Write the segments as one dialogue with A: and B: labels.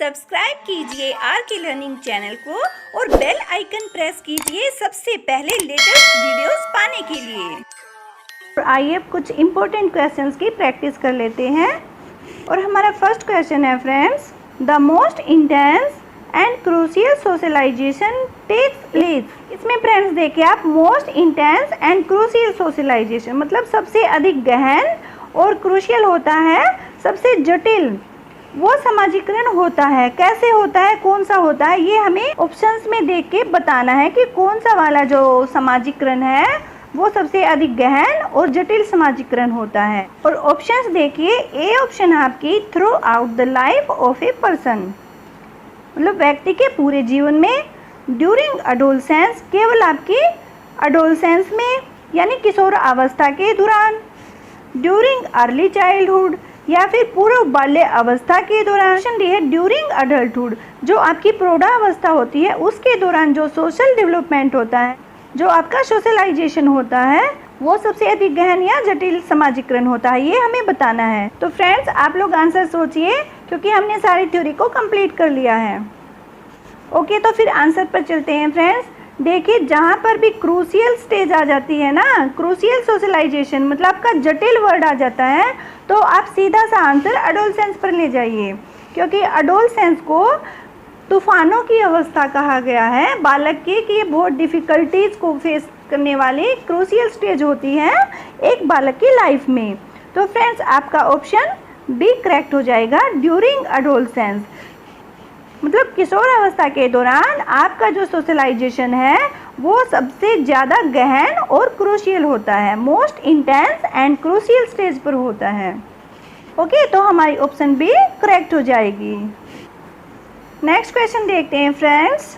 A: Subscribe कीजिए are के learning channel को और बेल आइकन प्रेस कीजिए सबसे पहले लेटेस्ट वीडियोस पाने के लिए। आइए अब कुछ इम्पोर्टेंट क्वेश्चंस की प्रैक्टिस कर लेते हैं। और हमारा फर्स्ट क्वेश्चन है friends, the most intense and crucial socialization takes place. इसमें फ्रेंड्स देखिए आप, most intense and crucial socialization मतलब सबसे अधिक गहन और क्रूशियल होता है, सबसे जटिल वो सामाजिकरण होता है। कैसे होता है, कौन सा होता है, ये हमें ऑप्शंस में देख के बताना है कि कौन सा वाला जो सामाजिकरण है वो सबसे अधिक गहन और जटिल सामाजिकरण होता है। और ऑप्शंस देखिए, ए ऑप्शन है आपकी through out the life of a person, मतलब व्यक्ति के पूरे जीवन में। ड्यूरिंग अडोलसेंस, केवल आपकी अडोलसेंस में यानी किशोर अवस्था के दौरान। ड्यूरिंग अर्ली चाइल्डहुड या फिर पूर्व बाल्य अवस्था के दौरान। है ड्यूरिंग अडल्टहुड, जो आपकी प्रौढ़ावस्था होती है उसके दौरान जो सोशल डेवलपमेंट होता है, जो आपका सोशलाइजेशन होता है, वो सबसे अधिक गहन या जटिल सामाजिकरण होता है, ये हमें बताना है। तो फ्रेंड्स आप लोग आंसर सोचिए क्योंकि हमने सारी थ्योरी को कंप्लीट कर लिया है। ओके, तो फिर आंसर पर चलते हैं फ्रेंड्स। देखिए जहाँ पर भी क्रूशियल स्टेज आ जाती है ना, क्रूशियल सोशलाइजेशन मतलब आपका जटिल वर्ड आ जाता है, तो आप सीधा सा आंसर अडोलसेंस पर ले जाइए, क्योंकि अडोलसेंस को तूफानों की अवस्था कहा गया है बालक की, कि ये बहुत डिफ़िकल्टीज को फेस करने वाली क्रूशियल स्टेज होती है एक बालक की लाइफ में। तो फ्रेंड्स आपका ऑप्शन बी करेक्ट हो जाएगा, ड्यूरिंग अडोलसेंस मतलब किशोर अवस्था के दौरान आपका जो सोशलाइजेशन है वो सबसे ज़्यादा गहन और क्रूशियल होता है, most intense and crucial stage पर होता है। ओके, तो हमारी ऑप्शन बी करेक्ट हो जाएगी। नेक्स्ट क्वेश्चन देखते हैं friends,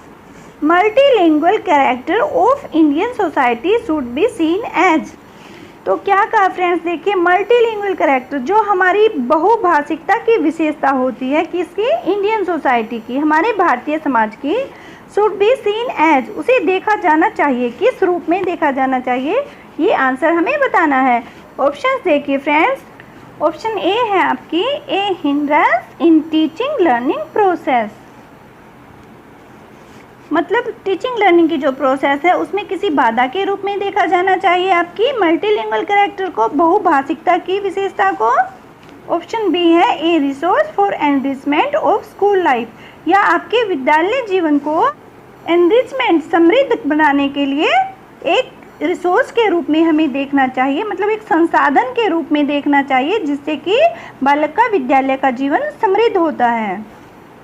A: multilingual character of Indian society should be seen as. तो क्या कहा फ्रेंड्स, देखिए मल्टीलिंगुअल कैरेक्टर जो हमारी बहुभाषिकता की विशेषता होती है, किसकी, इंडियन सोसाइटी की, हमारे भारतीय समाज की, शुड बी सीन एज, उसे देखा जाना चाहिए, किस रूप में देखा जाना चाहिए, ये आंसर हमें बताना है। ऑप्शंस देखिए फ्रेंड्स, ऑप्शन ए है आपकी, a hindrance in teaching learning process, मतलब टीचिंग लर्निंग की जो प्रोसेस है उसमें किसी बाधा के रूप में देखा जाना चाहिए आपकी मल्टीलिंगुअल कैरेक्टर को, बहुभाषिकता की विशेषता को। ऑप्शन बी है, ए resource for enrichment of school life, या आपके विद्यालय जीवन को एनरिचमेंट समृद्ध बनाने के लिए एक रिसोर्स के रूप में हमें देखना चाहिए, मतलब एक संसाधन के रूप में देखना चाहिए जिससे कि बालक का विद्यालय का जीवन समृद्ध होता है।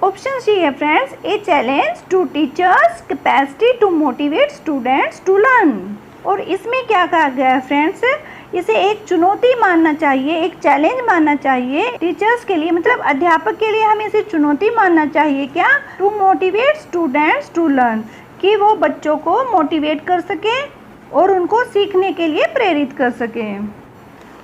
A: ऑप्शन सी है friends, a challenge to teachers capacity to motivate students to learn. और इसमें क्या कहा गया है फ्रेंड्स, इसे एक चुनौती मानना चाहिए, एक चैलेंज मानना चाहिए टीचर्स के लिए, मतलब अध्यापक के लिए हमें इसे चुनौती मानना चाहिए, क्या, to motivate students to learn, कि वो बच्चों को मोटिवेट कर सके और उनको सीखने के लिए प्रेरित कर सके।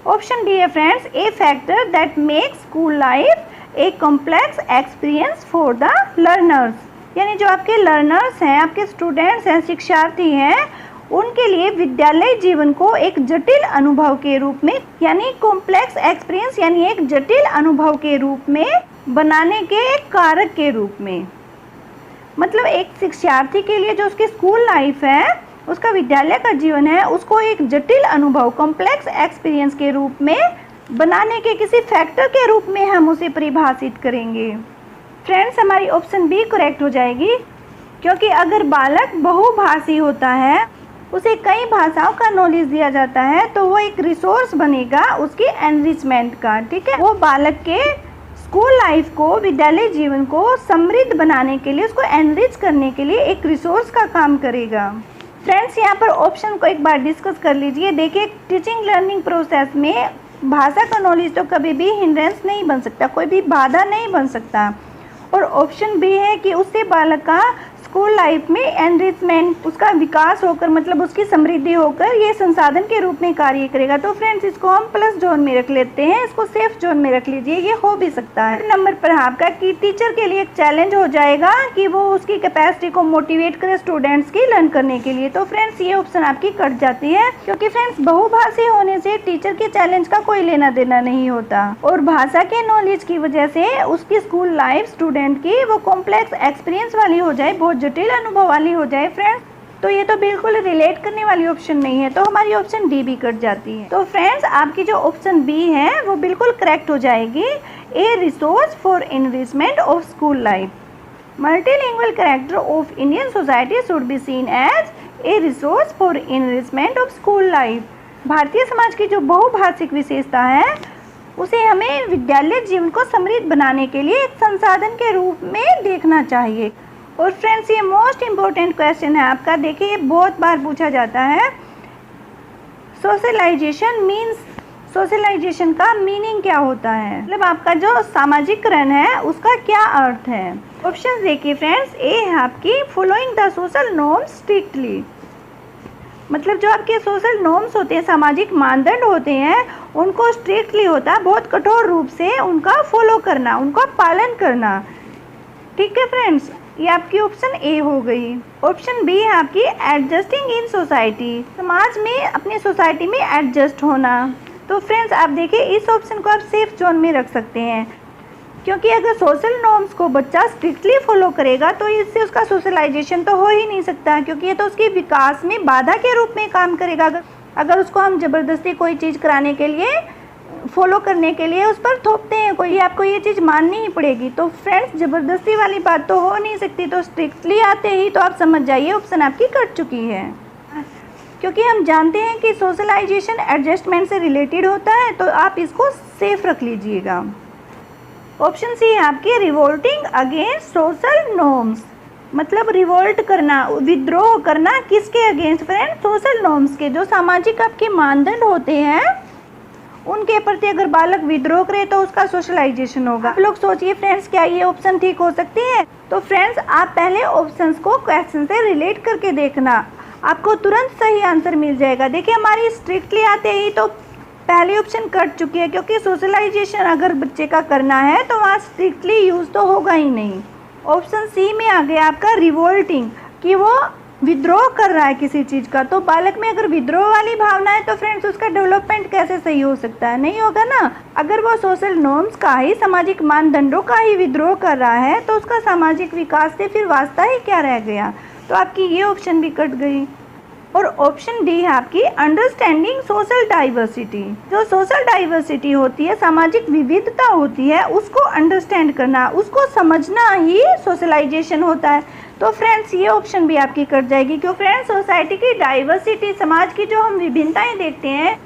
A: ऑप्शन डी है friends, A factor that makes school life a complex experience for the learners, यानी जो आपके लर्नर्स हैं, आपके स्टूडेंट्स हैं, शिक्षार्थी हैं, उनके लिए विद्यालय जीवन को एक जटिल अनुभव के रूप में, यानी कॉम्प्लेक्स एक्सपीरियंस यानी एक जटिल अनुभव के रूप में बनाने के एक कारक के रूप में, मतलब एक शिक्षार्थी के लिए जो उसकी स्कूल लाइफ है, उसका विद्यालय का जीवन है, उसको एक जटिल अनुभव कॉम्प्लेक्स एक्सपीरियंस के रूप में बनाने के किसी फैक्टर के रूप में हम उसे परिभाषित करेंगे। फ्रेंड्स हमारी ऑप्शन बी करेक्ट हो जाएगी, क्योंकि अगर बालक बहुभाषी होता है, उसे कई भाषाओं का नॉलेज दिया जाता है, तो वो एक रिसोर्स बनेगा उसके एनरिचमेंट का, ठीक है, वो बालक के स्कूल लाइफ को, विद्यालय जीवन को समृद्ध बनाने के लिए, उसको एनरिच करने के लिए एक रिसोर्स का काम करेगा। फ्रेंड्स यहाँ पर ऑप्शन को एक बार डिस्कस कर लीजिए। देखिए टीचिंग लर्निंग प्रोसेस में भाषा का नॉलेज तो कभी भी हिंड्रेंस नहीं बन सकता, कोई भी बाधा नहीं बन सकता। और ऑप्शन बी है कि उससे बालक का स्कूल लाइफ में एनरिचमेंट, उसका विकास होकर मतलब उसकी समृद्धि होकर ये संसाधन के रूप में कार्य करेगा। तो फ्रेंड्स इसको हम प्लस जोन में रख लेते हैं, इसको सेफ जोन में रख लीजिए, ये हो भी सकता है। नंबर पर आपका कि टीचर के लिए एक चैलेंज हो जाएगा कि वो उसकी कैपेसिटी को मोटिवेट करे स्टूडेंट्स की लर्न करने के लिए। तो फ्रेंड्स ये ऑप्शन आपकी कट जाती है, क्योंकि फ्रेंड्स बहुभाषी होने से टीचर के चैलेंज का कोई लेना देना नहीं होता, और भाषा के नॉलेज की वजह से उसकी स्कूल लाइफ स्टूडेंट की वो कॉम्प्लेक्स एक्सपीरियंस वाली हो जाए, बहुत जटिल अनुभव वाली हो जाए फ्रेंड्स, तो ये तो बिल्कुल रिलेट करने वाली ऑप्शन नहीं है, तो हमारी ऑप्शन डी भी कट जाती है। तो फ्रेंड्स आपकी जो ऑप्शन बी है वो बिल्कुल करेक्ट हो जाएगी, a resource for enrichment of school life. Multilingual character of Indian society should be seen as a resource for enrichment of school life. भारतीय समाज की जो बहुभाषिक विशेषता है उसे हमें विद्यालय जीवन को समृद्ध बनाने के लिए एक संसाधन के रूप में देखना चाहिए। और फ्रेंड्स ये मोस्ट इम्पोर्टेंट क्वेश्चन है आपका, देखिए ये बहुत बार पूछा जाता है, सोशलाइजेशन मीन्स, सोशलाइजेशन का मीनिंग क्या होता है, मतलब आपका जो सामाजिकरण है उसका क्या अर्थ है। ऑप्शन देखिए फ्रेंड्स, ए है आपकी following the social norms strictly, मतलब जो आपके सोशल नॉर्म्स होते हैं, सामाजिक मानदंड होते हैं, उनको स्ट्रिक्टली होता है, बहुत कठोर रूप से उनका फॉलो करना, उनका पालन करना। ठीक है फ्रेंड्स, ये आपकी ऑप्शन ए हो गई। ऑप्शन बी है आपकी एडजस्टिंग इन सोसाइटी, समाज में अपनी सोसाइटी में एडजस्ट होना। तो फ्रेंड्स आप देखिए इस ऑप्शन को आप सेफ जोन में रख सकते हैं, क्योंकि अगर सोशल नॉर्म्स को बच्चा स्ट्रिक्टली फॉलो करेगा तो इससे उसका सोशलाइजेशन तो हो ही नहीं सकता, क्योंकि ये तो उसके विकास में बाधा के रूप में काम करेगा। अगर उसको हम ज़बरदस्ती कोई चीज़ कराने के लिए, फॉलो करने के लिए उस पर थोपते हैं कोई, आपको ये चीज़ माननी ही पड़ेगी, तो फ्रेंड्स ज़बरदस्ती वाली बात तो हो नहीं सकती। तो स्ट्रिक्टली आते ही तो आप समझ जाइए ऑप्शन आपकी कट चुकी है, क्योंकि हम जानते हैं कि सोशलाइजेशन एडजस्टमेंट से रिलेटेड होता है, तो आप इसको सेफ रख लीजिएगा। ऑप्शन सी है आपकी रिवोल्टिंग अगेंस्ट सोशल नॉर्म्स, मतलब रिवोल्ट करना, विद्रोह करना किसके अगेंस्ट फ्रेंड, सोशल नॉर्म्स के, जो सामाजिक आपके मानदंड होते हैं उनके प्रति अगर बालक विद्रोह करे तो उसका सोशलाइजेशन होगा। आप लोग सोचिए फ्रेंड्स, क्या ये ऑप्शन ठीक हो सकती है। तो फ्रेंड्स आप पहले ऑप्शंस को क्वेश्चन से रिलेट करके देखना, आपको तुरंत सही आंसर मिल जाएगा। देखिए हमारी स्ट्रिक्टली आते ही तो पहली ऑप्शन कट चुकी है, क्योंकि सोशलाइजेशन अगर बच्चे का करना है तो वहाँ स्ट्रिक्टली यूज़ तो होगा ही नहीं। ऑप्शन सी में आ गया आपका रिवोल्टिंग, कि वो विद्रोह कर रहा है किसी चीज़ का, तो बालक में अगर विद्रोह वाली भावना है तो फ्रेंड्स उसका डेवलपमेंट कैसे सही हो सकता है, नहीं होगा ना। अगर वो सोशल नॉर्म्स का ही, सामाजिक मानदंडों का ही विद्रोह कर रहा है तो उसका सामाजिक विकास से फिर वास्ता ही क्या रह गया। तो आपकी ये ऑप्शन भी कट गई। और ऑप्शन डी है आपकी अंडरस्टैंडिंग सोशल डाइवर्सिटी, जो सोशल डाइवर्सिटी होती है, सामाजिक विविधता होती है, उसको अंडरस्टैंड करना, उसको समझना ही सोशलाइजेशन होता है। तो फ्रेंड्स ये ऑप्शन भी आपकी कट जाएगी, क्यों फ्रेंड्स सोसाइटी की डाइवर्सिटी, समाज की जो हम विभिन्नताएं देखते हैं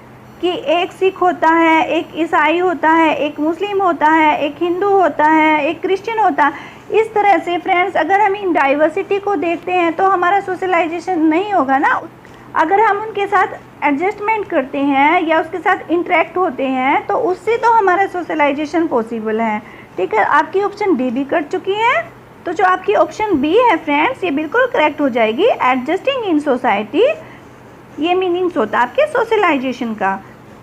A: कि एक सिख होता है, एक ईसाई होता है, एक मुस्लिम होता है, एक हिंदू होता है, एक क्रिश्चियन होता है, इस तरह से फ्रेंड्स अगर हम इन डाइवर्सिटी को देखते हैं तो हमारा सोशलाइजेशन नहीं होगा ना। अगर हम उनके साथ एडजस्टमेंट करते हैं या उसके साथ इंटरेक्ट होते हैं तो उससे तो हमारा सोशलाइजेशन पॉसिबल है। ठीक है, आपकी ऑप्शन डी भी कट चुकी है। तो जो आपकी ऑप्शन बी है फ्रेंड्स ये बिल्कुल करेक्ट हो जाएगी। एडजस्टिंग इन सोसाइटी, ये मीनिंग्स होता है आपके सोशलाइजेशन का,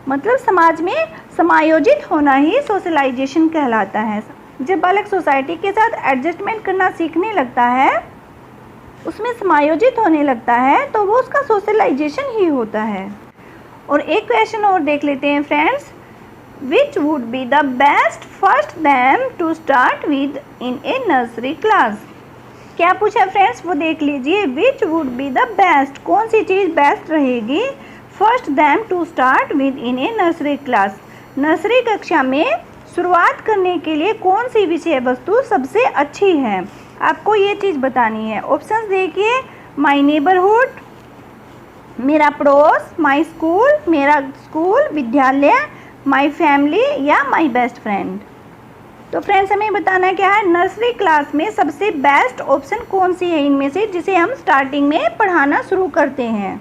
A: मतलब समाज में समायोजित होना ही सोशलाइजेशन कहलाता है। जब बालक सोसाइटी के साथ एडजस्टमेंट करना सीखने लगता है, उसमें समायोजित होने लगता है, तो वो उसका सोशलाइजेशन ही होता है। और एक क्वेश्चन और देख लेते हैं friends, which would be the best first them to start with in a nursery class. क्या पूछा फ्रेंड्स, वो देख लीजिए। Which would be the best, कौन सी चीज़ बेस्ट रहेगी first them to start with in a nursery class, nursery कक्षा में शुरुआत करने के लिए कौन सी विषय वस्तु सबसे अच्छी है, आपको ये चीज़ बतानी है। ऑप्शंस देखिए, माय नेबरहुड, मेरा पड़ोस, माय स्कूल, मेरा स्कूल विद्यालय, माय फैमिली या माय बेस्ट फ्रेंड। तो फ्रेंड्स हमें बताना क्या है, नर्सरी क्लास में सबसे बेस्ट ऑप्शन कौन सी है इनमें से, जिसे हम स्टार्टिंग में पढ़ाना शुरू करते हैं।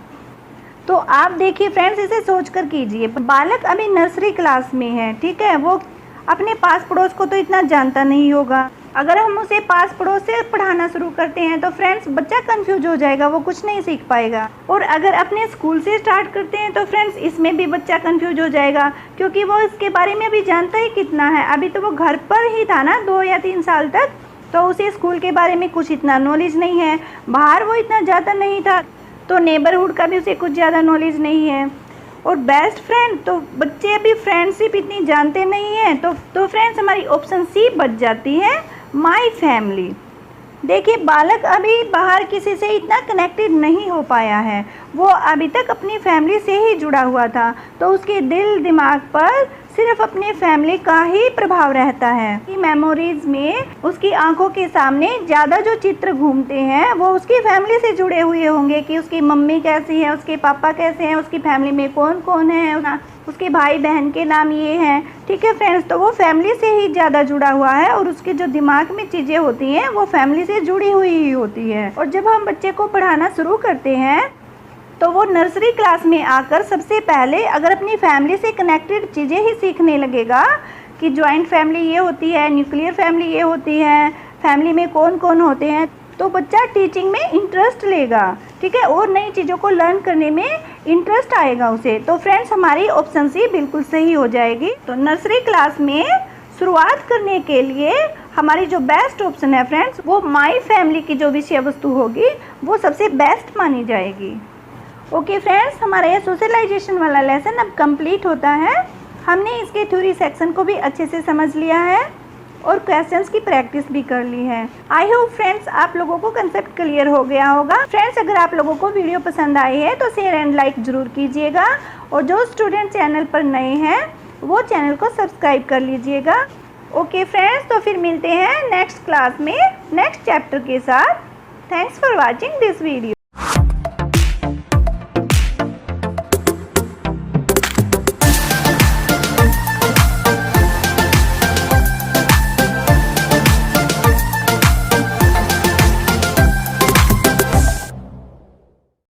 A: तो आप देखिए फ्रेंड्स, इसे सोच कर कीजिए। बालक अभी नर्सरी क्लास में है, ठीक है, वो अपने पास पड़ोस को तो इतना जानता नहीं होगा, अगर हम उसे पास पड़ोस से पढ़ाना शुरू करते हैं तो फ्रेंड्स बच्चा कंफ्यूज हो जाएगा, वो कुछ नहीं सीख पाएगा। और अगर अपने स्कूल से स्टार्ट करते हैं तो फ्रेंड्स इसमें भी बच्चा कंफ्यूज हो जाएगा, क्योंकि वो इसके बारे में अभी जानता ही कितना है। अभी तो वो घर पर ही था ना 2 या 3 साल तक, तो उसे स्कूल के बारे में कुछ इतना नॉलेज नहीं है, बाहर वो इतना ज़्यादा नहीं था, तो नेबरहुड का भी उसे कुछ ज़्यादा नॉलेज नहीं है। और बेस्ट फ्रेंड, तो बच्चे अभी फ्रेंडशिप इतनी जानते नहीं हैं, तो फ्रेंड्स हमारी ऑप्शन सी बच जाती है, माई फैमिली। देखिए बालक अभी बाहर किसी से इतना कनेक्टेड नहीं हो पाया है, वो अभी तक अपनी फैमिली से ही जुड़ा हुआ था, तो उसके दिल दिमाग पर सिर्फ अपने फैमिली का ही प्रभाव रहता है। उसकी मेमोरीज में उसकी आंखों के सामने ज़्यादा जो चित्र घूमते हैं वो उसकी फैमिली से जुड़े हुए होंगे, कि उसकी मम्मी कैसी है, उसके पापा कैसे हैं, उसकी फैमिली में कौन कौन है, उसके भाई बहन के नाम ये हैं। ठीक है फ्रेंड्स, तो वो फैमिली से ही ज़्यादा जुड़ा हुआ है और उसके जो दिमाग में चीज़ें होती हैं वो फैमिली से जुड़ी हुई ही होती है। और जब हम बच्चे को पढ़ाना शुरू करते हैं तो वो नर्सरी क्लास में आकर सबसे पहले अगर अपनी फैमिली से कनेक्टेड चीज़ें ही सीखने लगेगा, कि जॉइंट फैमिली ये होती है, न्यूक्लियर फैमिली ये होती है, फैमिली में कौन कौन होते हैं, तो बच्चा टीचिंग में इंटरेस्ट लेगा। ठीक है, और नई चीज़ों को लर्न करने में इंटरेस्ट आएगा उसे। तो फ्रेंड्स हमारी ऑप्शन सी बिल्कुल सही हो जाएगी। तो नर्सरी क्लास में शुरुआत करने के लिए हमारी जो बेस्ट ऑप्शन है फ्रेंड्स, वो माई फैमिली की जो विषय वस्तु होगी वो सबसे बेस्ट मानी जाएगी। ओके फ्रेंड्स, हमारा ये सोशलाइजेशन वाला लेसन अब कंप्लीट होता है। हमने इसके थ्योरी सेक्शन को भी अच्छे से समझ लिया है और क्वेश्चंस की प्रैक्टिस भी कर ली है। आई होप फ्रेंड्स आप लोगों को कंसेप्ट क्लियर हो गया होगा। फ्रेंड्स अगर आप लोगों को वीडियो पसंद आई है तो शेयर एंड लाइक जरूर कीजिएगा, और जो स्टूडेंट चैनल पर नए हैं वो चैनल को सब्सक्राइब कर लीजिएगा। ओके फ्रेंड्स, तो फिर मिलते हैं नेक्स्ट क्लास में नेक्स्ट चैप्टर के साथ। Thanks for watching this video.